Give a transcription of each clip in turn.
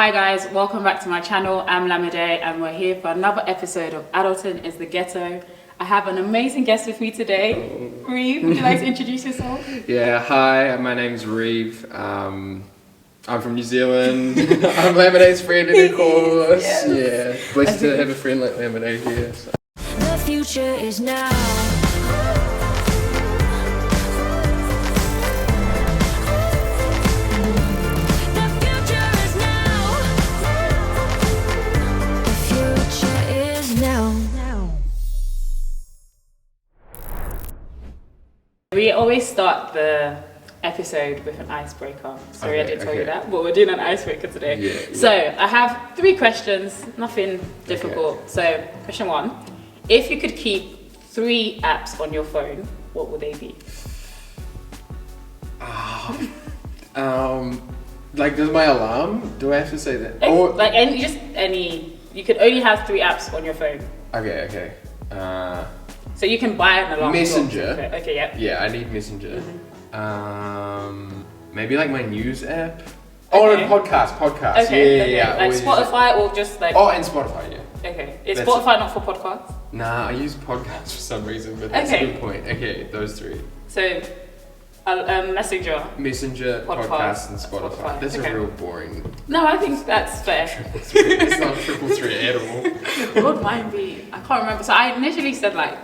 Hi guys, welcome back to my channel. I'm Lamide and we're here for another episode of Adulting is the Ghetto. I have an amazing guest with me today. Rhieve, would you like to introduce yourself? Yeah, hi, my name's Rhieve. I'm from New Zealand. I'm Lamide's friend of course. Yes. Yeah, blessed to have a friend like Lamide here. So. The future is now. We always start the episode with an icebreaker. Sorry, I didn't tell you that, but we're doing an icebreaker today. Yeah. So I have 3 questions, nothing difficult. Okay. So question 1, if you could keep 3 apps on your phone, what would they be? Like does my alarm, do I have to say that? Or like any, you could only have 3 apps on your phone. Okay. So you can buy an alarm. Messenger. Okay, yeah. Yeah, I need Messenger. Mm-hmm. Maybe like my news app. Okay. Oh, no, podcast. Okay. Yeah. Like Spotify or just like. Oh, and Spotify, yeah. Okay. Is Spotify not for podcasts? Nah, I use podcasts for some reason, but that's a good point. Okay, those 3. So, Messenger, podcast, and Spotify. That's a real boring. No, I think that's fair. It's not 3 at all. What would mine be? I can't remember. So I initially said like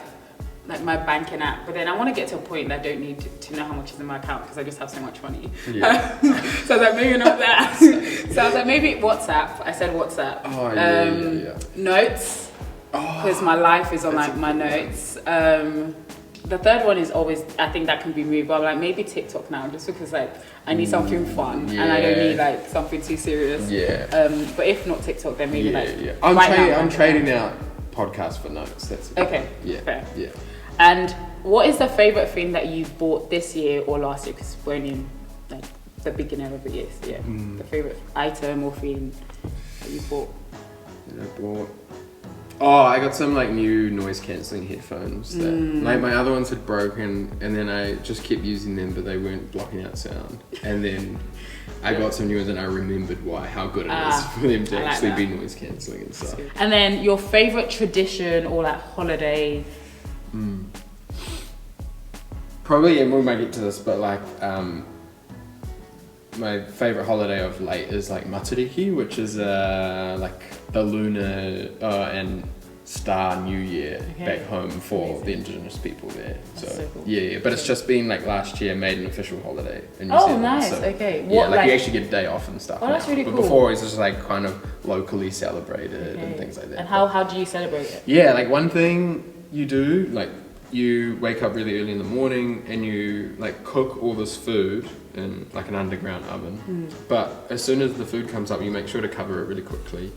my banking app, but then I want to get to a point that I don't need to know how much is in my account because I just have so much money. Yeah. So I was like, maybe not that. So I was like, maybe WhatsApp. I said WhatsApp. Oh, yeah. Notes, because my life is on like my notes. The third one is always, I think that can be moved, but I'm like maybe TikTok now, just because like I need something fun and I don't need like something too serious. Yeah. But if not TikTok, then maybe I'm trading out podcasts for notes. That's okay. Yeah. Fair. Yeah. And what is the favorite thing that you've bought this year or last year? Because we're only in like the beginning of the year, so yeah. The favorite item or thing that you bought. I got some like new noise cancelling headphones that like my other ones had broken, and then I just kept using them, but they weren't blocking out sound. And then I got some new ones, and I remembered how good it is for them to actually be noise cancelling and stuff. And then your favorite tradition or like holiday. Probably, and we might get to this, but like my favorite holiday of late is like Matariki, which is like the lunar and star new year back home for the indigenous people there. So cool. Yeah, but it's just been like last year made an official holiday in New Zealand. Nice. So, okay. What, like you actually get a day off and stuff. Oh, that's really cool. But before it was just like kind of locally celebrated and things like that. And how do you celebrate it? Yeah, like one thing you do, like you wake up really early in the morning and you like cook all this food in like an underground oven. But as soon as the food comes up, you make sure to cover it really quickly.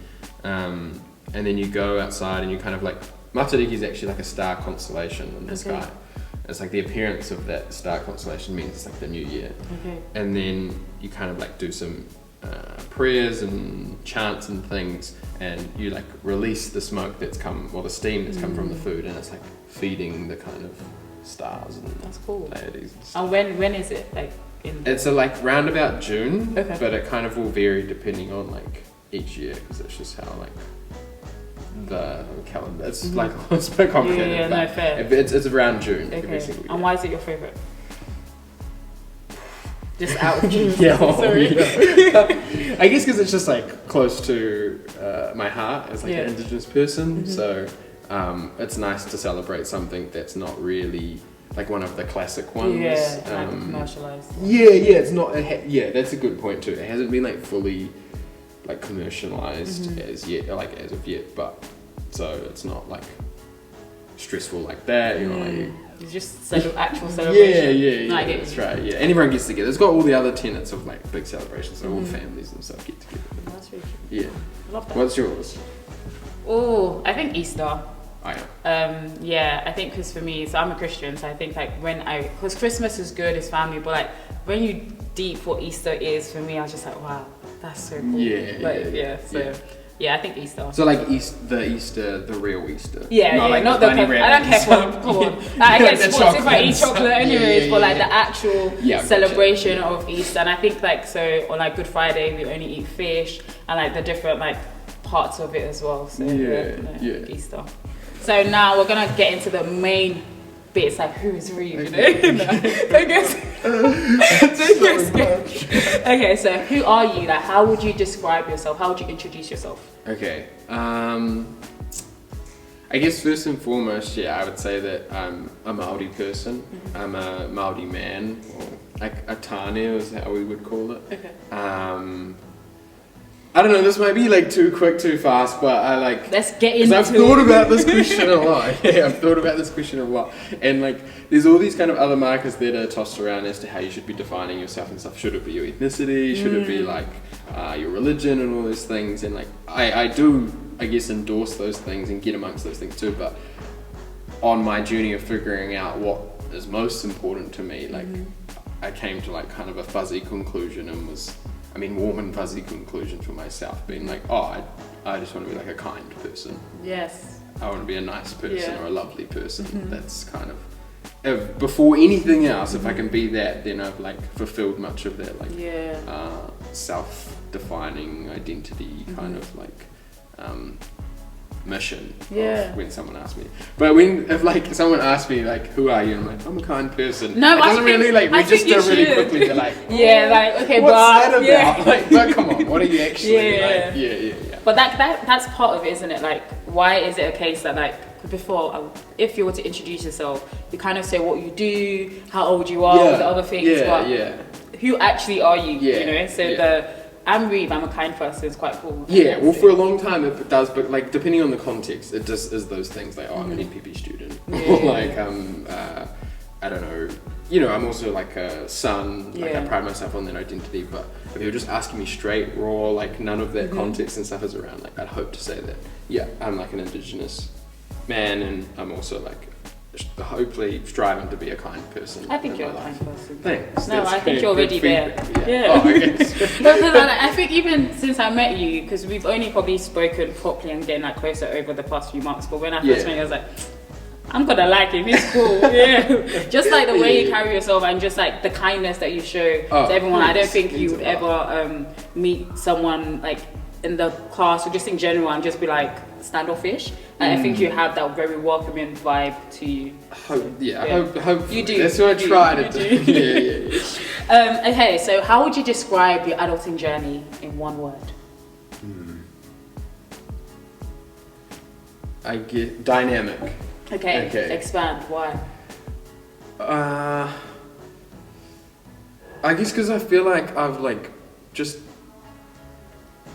And then you go outside and you kind of like, Matariki is actually like a star constellation in the sky. It's like the appearance of that star constellation means it's like the new year. And then you kind of like do some prayers and chants and things, and you like release the smoke that's come, or the steam that's come from the food, and it's like feeding the kind of stars and that's cool. deities. And when is it? Like it's like round about June, but it kind of will vary depending on like each year, because it's just how like the calendar. It's like it's a bit complicated. Yeah, no, fair. It's around June every single year. And why is it your favorite? Just out of Sorry. I guess because it's just like close to my heart as like an indigenous person. So it's nice to celebrate something that's not really like one of the classic ones. Yeah, like commercialized. Yeah, it's not. That's a good point too. It hasn't been like fully like commercialized as of yet, but so it's not like stressful like that. You know, like. It's just actual celebration. Yeah, that's right. Yeah, and everyone gets together. It's got all the other tenets of like big celebrations, so all families and stuff get together. That's really cool. Yeah. I love that. What's yours? Oh, I think Easter. Oh yeah. Yeah, I think because for me, so I'm a Christian, so I think like because Christmas is good, it's family, but like when you deep what Easter is for me, I was just like, wow, that's so cool. Yeah. So Yeah, I think Easter. So like the real Easter. Yeah, not the bunny I don't care for come on. I get sports if I eat chocolate anyways, but like the actual celebration of Easter. And I think like so on like Good Friday we only eat fish and like the different like parts of it as well. So Easter. So now we're gonna get into the main bits like who's Rhieve, you know? Okay, so who are you? Like how would you describe yourself? How would you introduce yourself? Okay. I guess first and foremost, I would say that I'm a Māori person. I'm a Māori man, or like a tāne is how we would call it. Okay. I don't know, this might be like too quick, too fast, but I like... Let's get into it. I've thought about this question a lot. I've thought about this question a lot. And like, there's all these kind of other markers that are tossed around as to how you should be defining yourself and stuff. Should it be your ethnicity? Should it be like your religion and all those things? And like, I do, I guess, endorse those things and get amongst those things too, but on my journey of figuring out what is most important to me, like, I came to like kind of a fuzzy conclusion and warm and fuzzy conclusion for myself, being like, I just want to be like a kind person. Yes. I want to be a nice person or a lovely person. That's kind of, before anything else, if I can be that, then I've like fulfilled much of that like self-defining identity kind of like mission of when someone asks me. But if like someone asks me like who are you, and I'm like, I'm a kind person. No, it doesn't really like register really quickly to like like okay, what's that about? Yeah. Like, but come on, what are you actually like? Yeah. But that's part of it, isn't it? Like, why is it a case that like before, if you were to introduce yourself, you kind of say what you do, how old you are, all the other things, but who actually are you? You know, so I'm Rhieve, I'm a kind person, it's quite cool. Well, for a long time it does, but like depending on the context, it just is those things like, I'm an EPP student, or like I don't know, I'm also like a son, like I pride myself on that identity, but if you're just asking me straight, raw, like none of that context and stuff is around, like I'd hope to say that, I'm like an Indigenous man, and I'm also like hopefully striving to be a kind person. I think you're a kind person. Thanks. No, I think you're already there. Because I think even since I met you, because we've only probably spoken properly and getting like closer over the past few months, but when I first met you, I was like, I'm gonna like him, he's cool. Just like the way you carry yourself and just like the kindness that you show to everyone. I don't think you would ever meet someone like in the class or just in general and just be like standoffish. And I think you have that very welcoming vibe to you. Hope you do. That's what I try to do. Okay, so how would you describe your adulting journey in one word? I get dynamic. Okay. Expand. Why? I guess because I feel like I've like just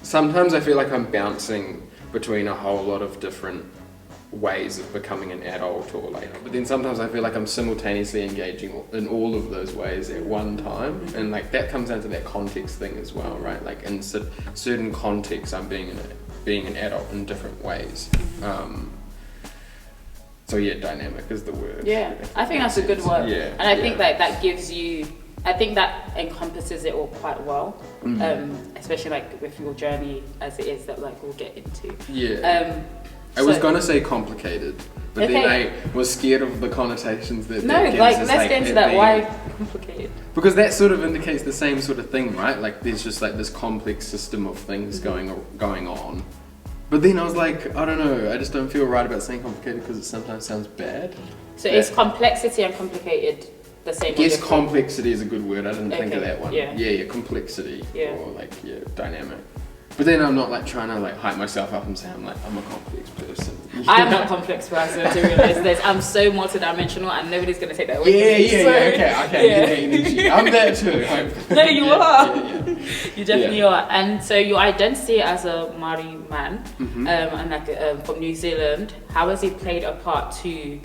sometimes I feel like I'm bouncing between a whole lot of different ways of becoming an adult, or like, but then sometimes I feel like I'm simultaneously engaging in all of those ways at one time, and like that comes down to that context thing as well, right? Like in certain contexts I'm being an adult in different ways. So dynamic is the word. I think that's a good word. And I think that gives you, I think that encompasses it all quite well, especially like with your journey as it is that like we'll get into. I was gonna say complicated, but then I was scared of the connotations that that gives. Let's get into that. Why complicated? Because that sort of indicates the same sort of thing, right? Like there's just like this complex system of things going on. But then I was like, I don't know, I just don't feel right about saying complicated because it sometimes sounds bad. So is complexity and complicated the same? Yes, complexity is a good word. I didn't think of that one. Complexity. Or like dynamic. But then I'm not like trying to like hype myself up and say I'm a complex person. I'm not a complex person, to realize this. I'm so multidimensional and nobody's gonna take that away. Okay. I'm there too. No, you are. You definitely are. And so your identity as a Maori man, and like from New Zealand, how has it played a part to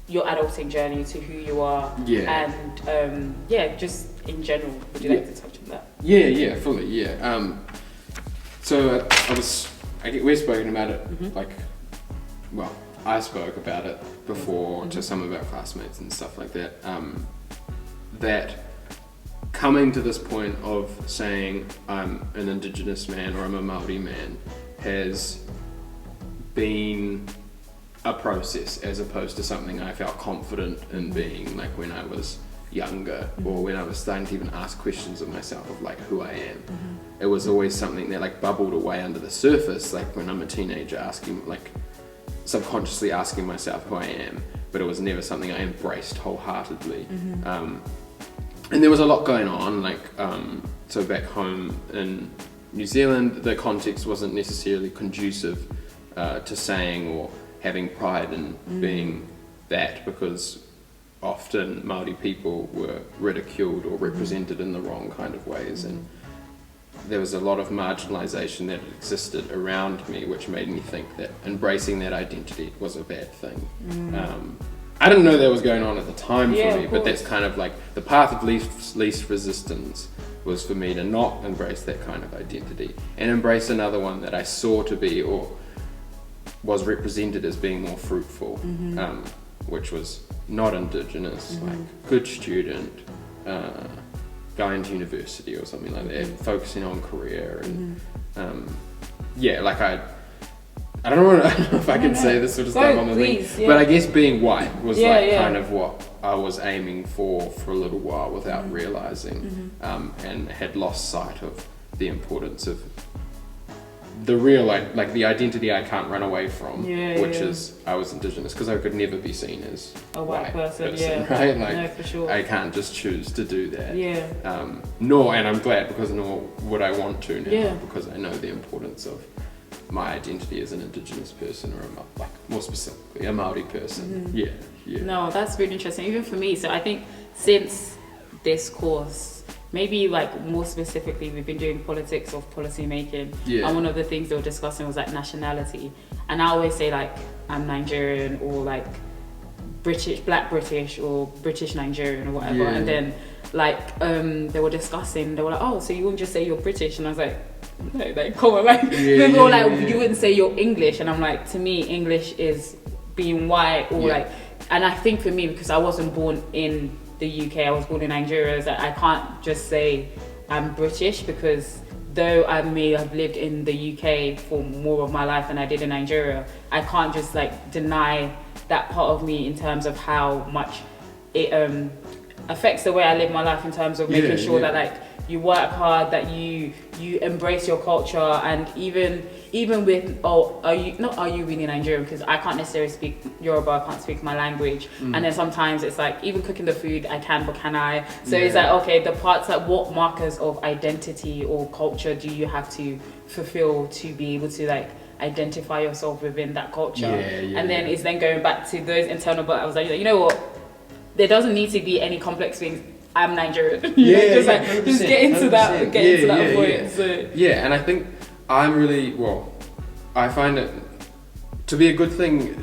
your adulting journey, to who you are? And just in general, would you like to touch on that? Fully. So we've spoken about it, I spoke about it before to some of our classmates and stuff like that, that coming to this point of saying I'm an Indigenous man or I'm a Māori man has been a process as opposed to something I felt confident in being, like when I was younger, or when I was starting to even ask questions of myself of like who I am. It was always something that like bubbled away under the surface, like when I'm a teenager, asking, like subconsciously asking myself who I am, but it was never something I embraced wholeheartedly. And there was a lot going on, like so back home in New Zealand, the context wasn't necessarily conducive to saying or having pride in being that, because often Māori people were ridiculed or represented in the wrong kind of ways, and there was a lot of marginalisation that existed around me, which made me think that embracing that identity was a bad thing. I didn't know that was going on at the time for me, but that's kind of like the path of least resistance was for me to not embrace that kind of identity and embrace another one that I saw to be, or was represented as being more fruitful, which was not Indigenous, like good student, going to university or something like that, focusing on career, and like I don't know if I can say this sort of stuff on the thing, but I guess being white was kind of what I was aiming for a little while without realizing, and had lost sight of the importance of the real, like the identity I can't run away from, which is I was Indigenous, because I could never be seen as a white person, right? Like, no, for sure. I can't just choose to do that. Nor, and I'm glad, because nor would I want to now, because I know the importance of my identity as an Indigenous person, or like more specifically a Maori person. No, that's really interesting, even for me. So I think since this course, maybe like more specifically, we've been doing politics of policy making, and one of the things they were discussing was like nationality, and I always say like I'm Nigerian, or like British, Black British, or British Nigerian, or whatever, and then like they were discussing, they were like, oh, so you wouldn't just say you're British? And I was like, no, like come on, like you wouldn't say you're English, and I'm like, to me English is being white, or like, and I think for me, because I wasn't born in the UK, I was born in Nigeria, that I can't just say I'm British, because though I may have lived in the UK for more of my life than I did in Nigeria, I can't just like deny that part of me in terms of how much it affects the way I live my life, in terms of making sure that like you work hard, that you embrace your culture, and even with are you really Nigerian, because I can't necessarily speak Yoruba, I can't speak my language, and then sometimes it's like even cooking the food I can, but can I? So it's like, okay, the parts, like what markers of identity or culture do you have to fulfill to be able to like identify yourself within that culture? And then it's then going back to those internal, but I was like, you know what, there doesn't need to be any complex things. I'm Nigerian. Just get into that, point. So. And I think I'm really, I find it to be a good thing,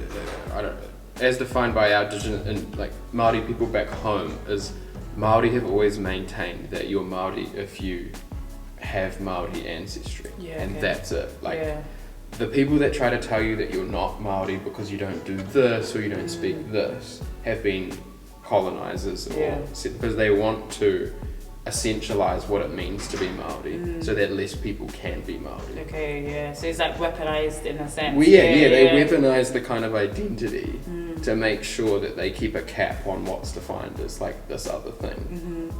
as defined by our Indigenous and like Maori people back home, is Maori have always maintained that you're Maori if you have Maori ancestry, and that's it. Like the people that try to tell you that you're not Maori because you don't do this or you don't speak this have been colonizers, or because they want to essentialize what it means to be Maori, so that less people can be Maori. So it's like weaponized in a sense. They weaponize the kind of identity to make sure that they keep a cap on what's defined as like this other thing,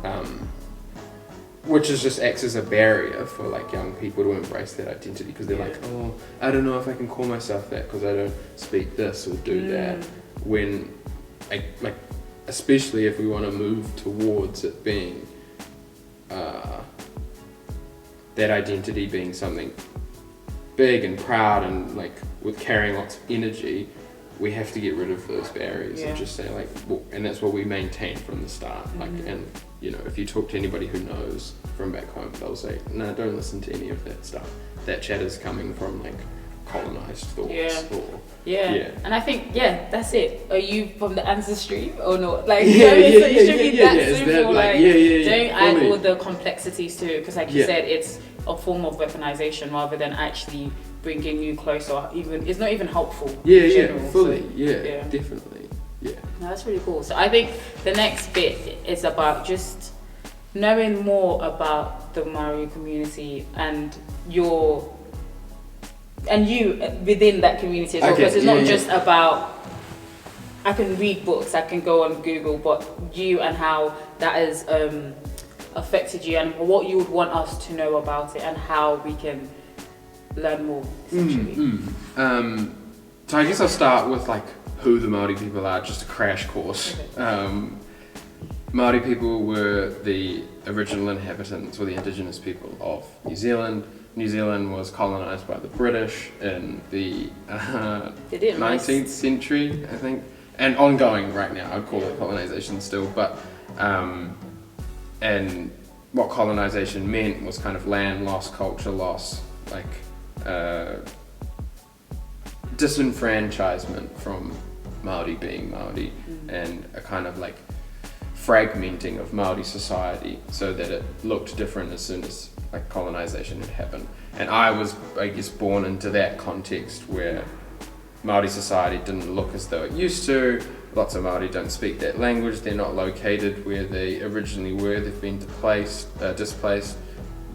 which is just acts as a barrier for like young people to embrace that identity, because they're like, oh, I don't know if I can call myself that because I don't speak this or do that, when like especially if we want to move towards it being that identity being something big and proud and like with carrying lots of energy, we have to get rid of those barriers and just say like, well, and that's what we maintain from the start. Like, and you know, if you talk to anybody who knows from back home, they'll say, no, don't listen to any of that stuff. That chat is coming from like colonized thoughts. And I think that's it. Are you from the ancestry or not? Like, you know what I mean? So it should be that simple. Don't add all the complexities to it, because like you said, it's a form of weaponization rather than actually bringing you closer. Even it's not even helpful. Definitely. No, that's really cool. So I think the next bit is about just knowing more about the Maori community and and you within that community as well, because it's not just about, I can read books, I can go on Google, but you and how that has affected you and what you would want us to know about it and how we can learn more, essentially. So I guess I'll start with like who the Māori people are, just a crash course. Okay. Māori people were the original inhabitants or the indigenous people of New Zealand. New Zealand was colonised by the British in the 19th century, I think, and ongoing right now. I'd call it colonisation still, but and what colonisation meant was kind of land loss, culture loss, like disenfranchisement from Māori being Māori, and a kind of like fragmenting of Māori society so that it looked different as soon as like colonisation had happened. And I was, I guess, born into that context where Māori society didn't look as though it used to. Lots of Māori don't speak that language, they're not located where they originally were, they've been displaced.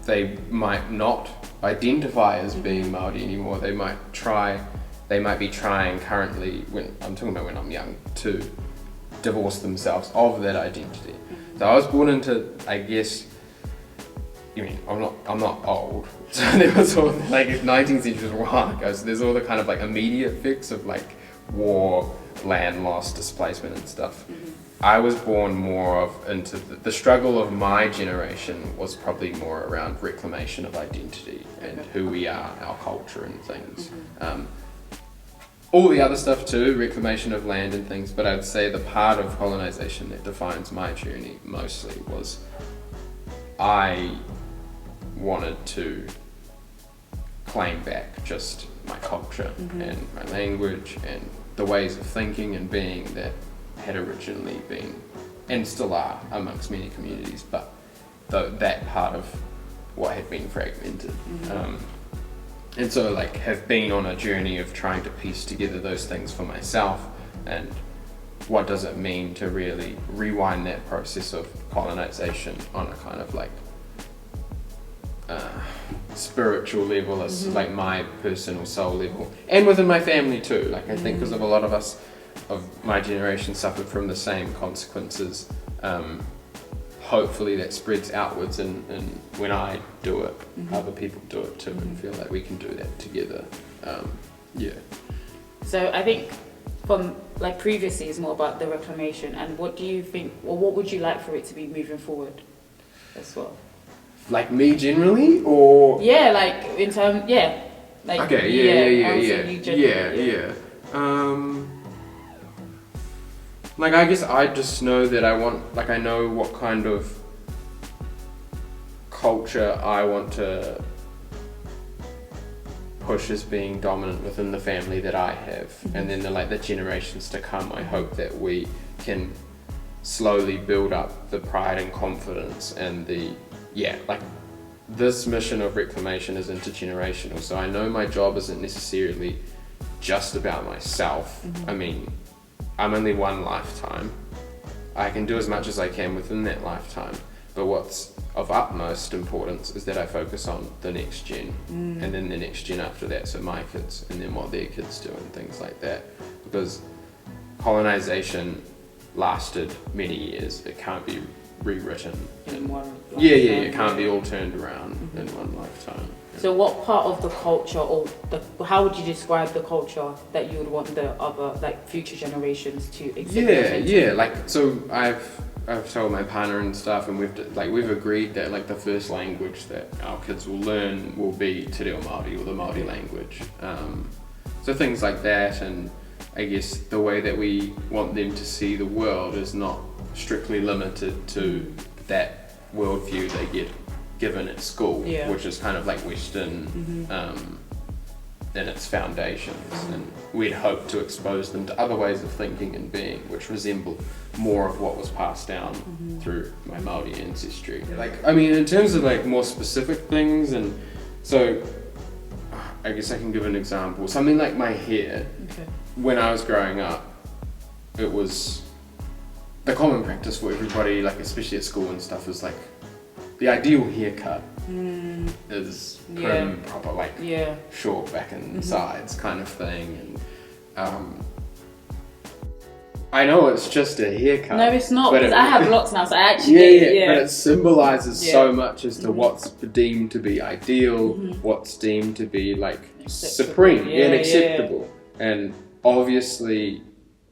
They might not identify as being Māori anymore, they might be trying currently, when I'm talking about when I'm young, to divorce themselves of that identity. So I was born into, I guess, I mean, I'm not old, so there was all like 19th century was a while ago, so there's all the kind of like immediate effects of like war, land loss, displacement and stuff. I was born more of into the struggle of my generation was probably more around reclamation of identity and who we are, our culture and things. All the other stuff too, reclamation of land and things, but I'd say the part of colonisation that defines my journey mostly was I wanted to claim back just my culture and my language and the ways of thinking and being that had originally been and still are amongst many communities, but that part of what had been fragmented. And so like have been on a journey of trying to piece together those things for myself and what does it mean to really rewind that process of colonization on a kind of like spiritual level, as like my personal soul level, and within my family too. Like I think because of a lot of us of my generation suffered from the same consequences. Hopefully that spreads outwards, and when I do it, other people do it too, and feel like we can do that together. So I think from like previously is more about the reclamation, and what do you think, or what would you like for it to be moving forward as well? Like me generally, or like in terms, like okay, yeah. Like I guess I just know that I want, like I know what kind of culture I want to push as being dominant within the family that I have, and then the generations to come. I hope that we can slowly build up the pride and confidence and this mission of reclamation is intergenerational. So I know my job isn't necessarily just about myself. I mean, I'm only one lifetime. I can do as much as I can within that lifetime, but what's of utmost importance is that I focus on the next gen, and then the next gen after that, so my kids, and then what their kids do and things like that, because colonization lasted many years. It can't be rewritten in one lifetime. It can't be all turned around in one lifetime. So what part of the culture, or how would you describe the culture that you would want the other, like future generations to exhibit? Like, so I've told my partner and stuff, and we've agreed that like the first language that our kids will learn will be Te Reo Māori, or the Māori language. So things like that, and I guess the way that we want them to see the world is not strictly limited to that worldview they get given at school, which is kind of like Western in its foundations, and we'd hope to expose them to other ways of thinking and being which resemble more of what was passed down through my Māori ancestry. Like, I mean, in terms of like more specific things, and so I guess I can give an example. Something like my hair. When I was growing up, it was the common practice for everybody, like especially at school and stuff, is like the ideal haircut is prim, proper, like short back and sides kind of thing. And I know it's just a haircut. No, it's not, because I have lots now, so I actually but it symbolises so much as to what's deemed to be ideal, what's deemed to be like supreme and acceptable. And obviously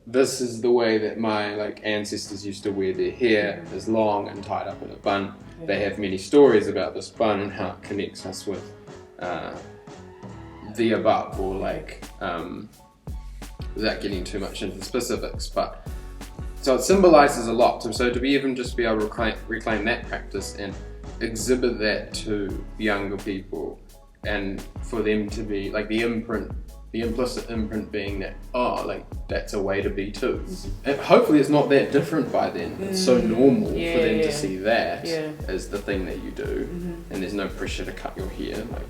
this is the way that my like ancestors used to wear their hair, is long and tied up in a bun. They have many stories about this bun and how it connects us with the above, or like without getting too much into the specifics, but so it symbolises a lot. So to be even just be able to reclaim that practice and exhibit that to younger people, and for them to be like the implicit imprint being that, oh, like that's a way to be too. And hopefully it's not that different by then. It's so normal for them to see that as the thing that you do, and there's no pressure to cut your hair. Like,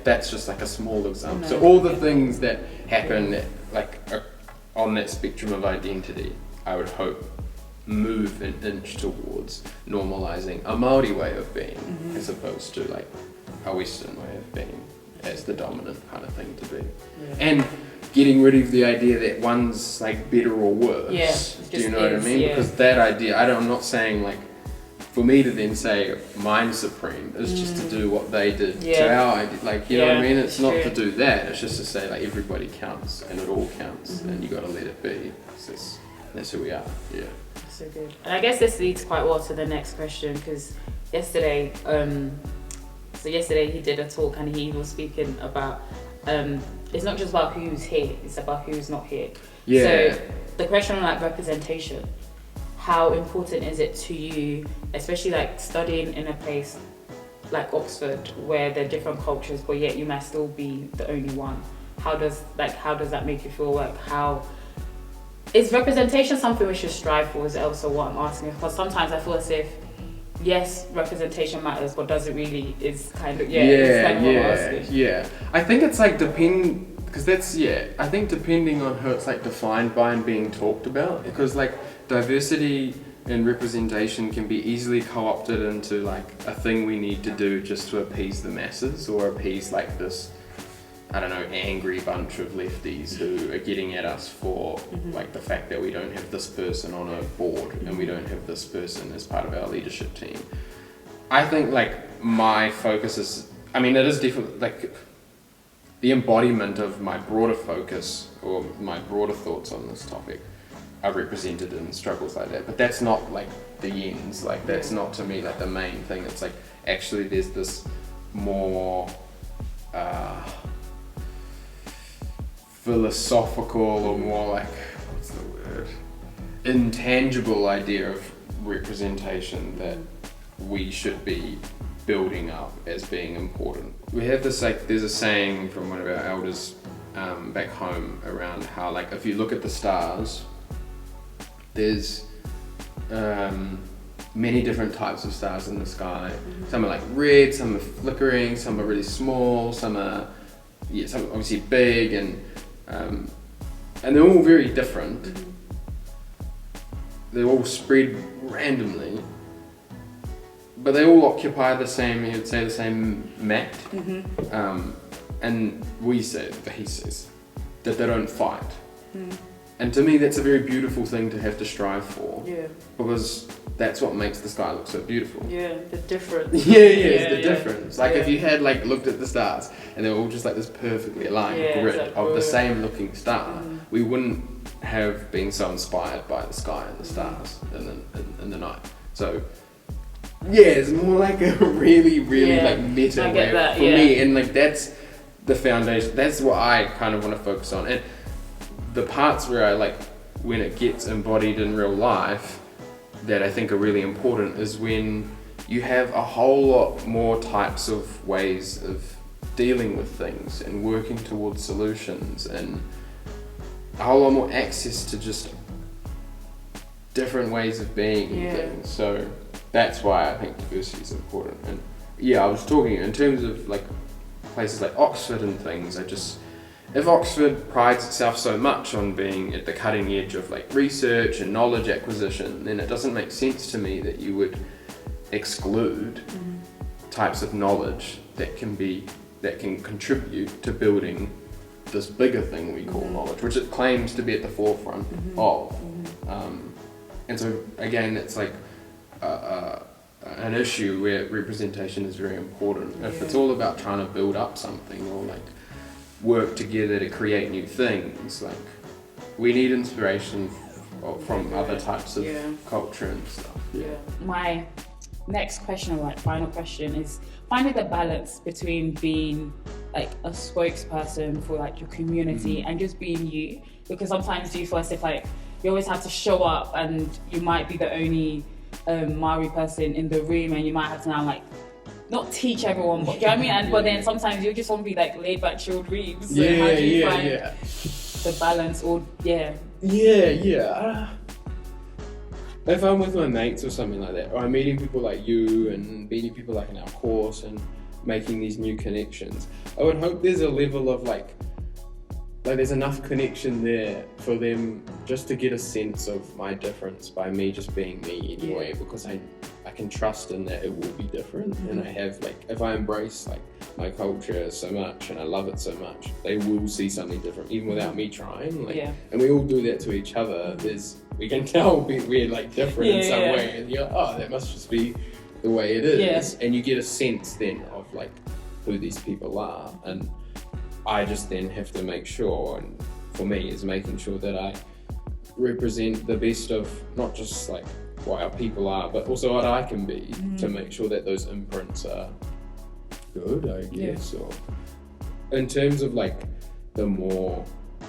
that's just like a small example. So all the things that happen that like are on that spectrum of identity, I would hope move an inch towards normalizing a Maori way of being, as opposed to like a Western way of being as the dominant kind of thing to be. And getting rid of the idea that one's like better or worse. Do you know what I mean? Because that idea, I'm not saying like, for me to then say mine's supreme is just to do what they did to our idea, like, you know what I mean? It's not to do that, it's just to say like everybody counts and it all counts, and you gotta let it be. That's who we are. So good. And I guess this leads quite well to the next question, because yesterday he did a talk and he was speaking about it's not just about who's here, it's about who's not here. So the question on like representation, how important is it to you, especially like studying in a place like Oxford where there are different cultures but yet you might still be the only one? How does that make you feel? Like, how is representation something we should strive for? Is also what I'm asking, because sometimes I feel as if yes, representation matters, but does it really? Is kind of what I'm asking. I think it's like because that's I think depending on who it's like defined by and being talked about, because like diversity and representation can be easily co-opted into like a thing we need to do just to appease the masses, or appease like this, I don't know, angry bunch of lefties who are getting at us for like the fact that we don't have this person on a board and we don't have this person as part of our leadership team. I think like my focus is, I mean, it is definitely like the embodiment of my broader focus or my broader thoughts on this topic are represented in struggles like that, but that's not like the ends, like that's not to me like the main thing. It's like actually there's this more philosophical or more like, what's the word, intangible idea of representation that we should be building up as being important. We have this like, there's a saying from one of our elders back home around how like if you look at the stars, there's many different types of stars in the sky. Some are like red, some are flickering, some are really small, some are some obviously big, and they're all very different. They're all spread randomly, but they all occupy the same, you'd say, the same mat. And he says that they don't fight. And to me, that's a very beautiful thing to have to strive for. Because that's what makes the sky look so beautiful. The difference. It's the difference. Like if you had like looked at the stars and they were all just like this perfectly aligned grid of the same looking star, we wouldn't have been so inspired by the sky and the stars in the night. So it's more like a really like meta way for me, and like that's the foundation. That's what I kind of want to focus on. And the parts where I like, when it gets embodied in real life, that I think are really important is when you have a whole lot more types of ways of dealing with things and working towards solutions, and a whole lot more access to just different ways of being and things. So that's why I think diversity is important. And I was talking in terms of like places like Oxford and things, if Oxford prides itself so much on being at the cutting edge of like research and knowledge acquisition, then it doesn't make sense to me that you would exclude types of knowledge that can contribute to building this bigger thing we call knowledge, which it claims to be at the forefront of. And so again, it's like an issue where representation is very important. If it's all about trying to build up something or like work together to create new things, like we need inspiration from other types of culture and stuff. My next question, or like final question, is finding the balance between being like a spokesperson for like your community and just being you, because sometimes you feel as if like you always have to show up and you might be the only Maori person in the room and you might have to now like not teach everyone, but do you know what I mean? And but then sometimes you just want to be like laid back, chilled Rhieve. So how do you find the balance? Or if I'm with my mates or something like that, or I'm meeting people like you and meeting people like in our course and making these new connections, I would hope there's a level of like there's enough connection there for them just to get a sense of my difference by me just being me anyway, because I can trust in that it will be different. And I have like, if I embrace like my culture so much and I love it so much, they will see something different even without me trying. And we all do that to each other. We can tell we're like different in some way, and you're like, oh, that must just be the way it is. And you get a sense then of like who these people are, and I just then have to make sure, and for me is making sure that I represent the best of not just like what our people are, but also what I can be, to make sure that those imprints are good, I guess. Or in terms of like the more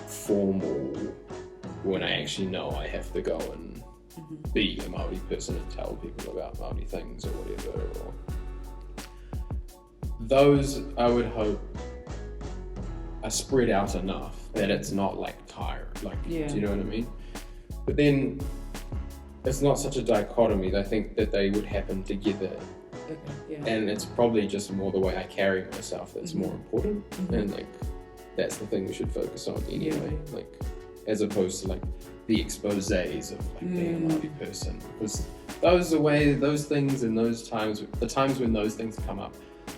formal, when I actually know I have to go and be a Maori person and tell people about Maori things or whatever, or those I would hope are spread out enough that it's not like tired, like do you know what I mean? But then it's not such a dichotomy. I think that they would happen together, and it's probably just more the way I carry myself that's more important, and like that's the thing we should focus on anyway, like as opposed to like the exposés of like being a Maori person, because those things and those times, the times when those things come up,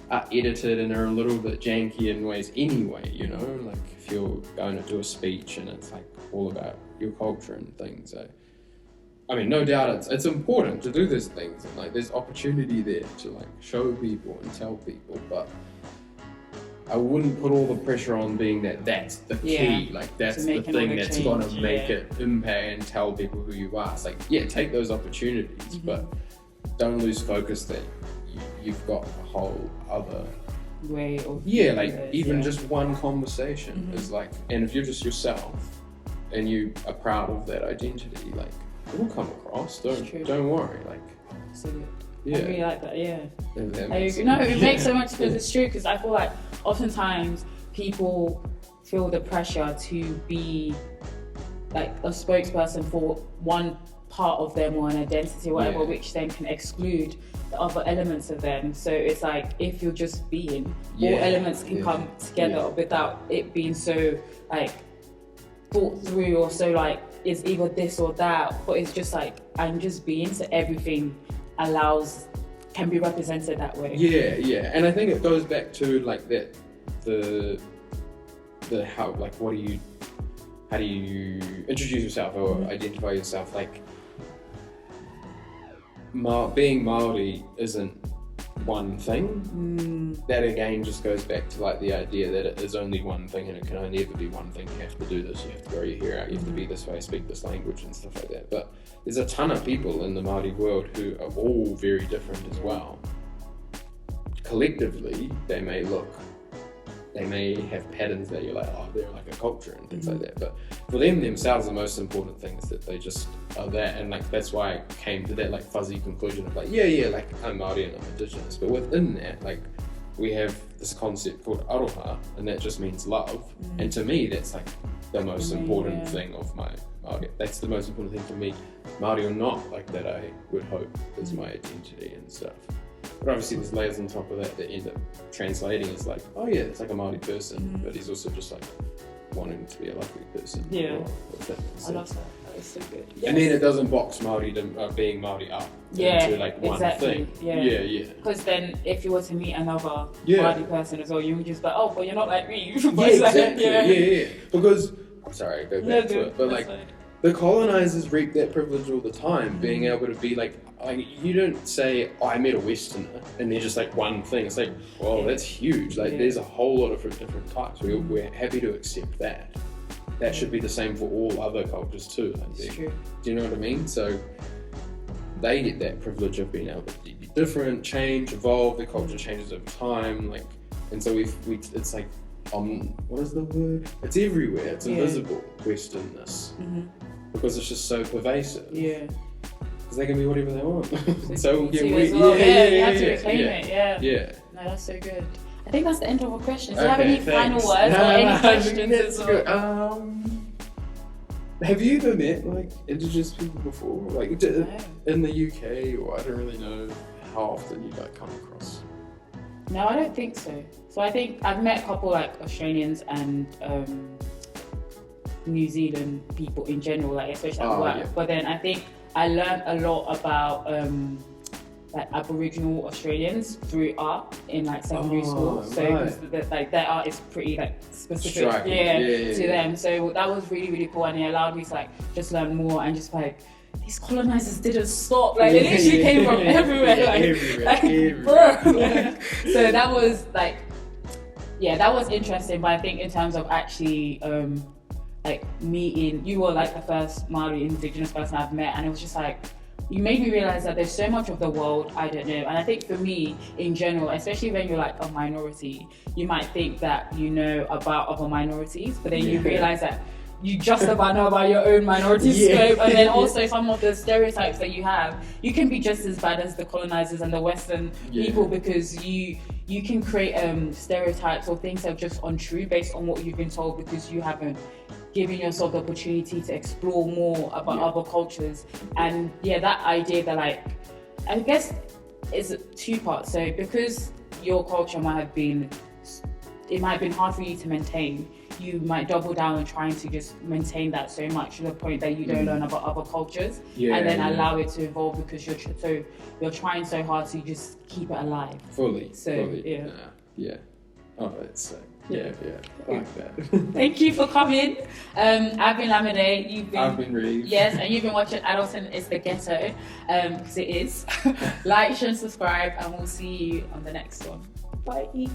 are edited and are a little bit janky in ways anyway, you know, like if you're going to do a speech and it's like all about your culture and things. I mean, no doubt it's important to do those things, and like there's opportunity there to like show people and tell people, but I wouldn't put all the pressure on being that's the key, like that's the thing that's gonna make it impact and tell people who you are. It's like, take those opportunities, but don't lose focus that you've got a whole other way of even just one conversation is like, and if you're just yourself and you are proud of that identity, like it will come across. Don't worry, like I really like that. It makes so much sense. It's true, because I feel like oftentimes people feel the pressure to be like a spokesperson for one part of them or an identity or whatever, which then can exclude the other elements of them. So it's like, if you're just being, all elements can come together without it being so like thought through, or so like it's either this or that, but it's just like I'm just being, so everything can be represented that way. And I think it goes back to like that the how, like how do you introduce yourself or identify yourself, like being Maori isn't one thing. That again just goes back to like the idea that it is only one thing, and it can only ever be one thing. You have to do this, you have to grow your hair out, you have to be this way, speak this language and stuff like that. But there's a ton of people in the Māori world who are all very different as well. Collectively, they may have patterns that you're like, oh, they're like a culture and things like that. But for them themselves, the most important thing is that they just are that. And like that's why I came to that like fuzzy conclusion of like, like I'm Māori and I'm Indigenous. But within that, like we have this concept called aroha, and that just means love. And to me, that's like the most important thing of my Māori. That's the most important thing for me, Māori or not, like that I would hope is my identity and stuff. But obviously there's layers on top of that end up translating as like, oh yeah, it's like a Māori person, but he's also just like wanting to be a lovely person. I love that. It's so good. And then it doesn't box Māori being Māori up into like one thing. Yeah. Because then if you were to meet another Yeah. Māori person as well, you would just be like, oh, but you're not like me. Yeah, exactly. Yeah. Because, sorry, go back to No, it. But that's like, fine. the colonizers reap that privilege all the time, being able to be like, you don't say, oh, I met a Westerner, and they're just like one thing. It's like, well, that's huge. Like, there's a whole lot of different types. We're happy to accept that. That should be the same for all other cultures too. It's true. Do you know what I mean? So they get that privilege of being able to be different, change, evolve. Their culture changes over time, like, and so it's like, what is the word? It's everywhere. It's invisible Westernness because it's just so pervasive. Yeah. Because they can be whatever they want. So we'll get you weird. have to reclaim it. Yeah. No, that's so good. I think that's the end of our questions. Do you Okay, have any final words or any questions as well? Good. Have you ever met like Indigenous people before? Like in the UK, or I don't really know how often you like come across. No, I don't think so. So I think I've met a couple like Australians and New Zealand people in general, like especially at work. Yeah. But then I think I learned a lot about like Aboriginal Australians through art in like secondary school. So like their art is pretty like specific to them. So that was really, really cool, and it allowed me to like just learn more and just like these colonizers didn't stop. Like they literally came from everywhere. Bro. So that was like, that was interesting. But I think in terms of actually like meeting, you were like the first Maori Indigenous person I've met, and it was just like, you made me realize that there's so much of the world I don't know. And I think for me, in general, especially when you're like a minority, you might think that you know about other minorities, but then you realize that you just about know about your own minority scope, and then also some of the stereotypes that you have, you can be just as bad as the colonizers and the Western people, because you can create stereotypes or things that are just untrue based on what you've been told, because you haven't giving yourself the opportunity to explore more about other cultures. And that idea that like, I guess it's two parts. So because your culture might have been hard for you to maintain, you might double down on trying to just maintain that so much to the point that you don't learn about other cultures, and then allow it to evolve, because you're trying so hard to just keep it alive. Fully. Oh, it's sick. Yeah, like that. Thank you for coming. I've been Lamide. I've been Rhieve. Yes, and you've been watching Adulting It's the Ghetto, because it is. Like, share, and subscribe, and we'll see you on the next one. Bye.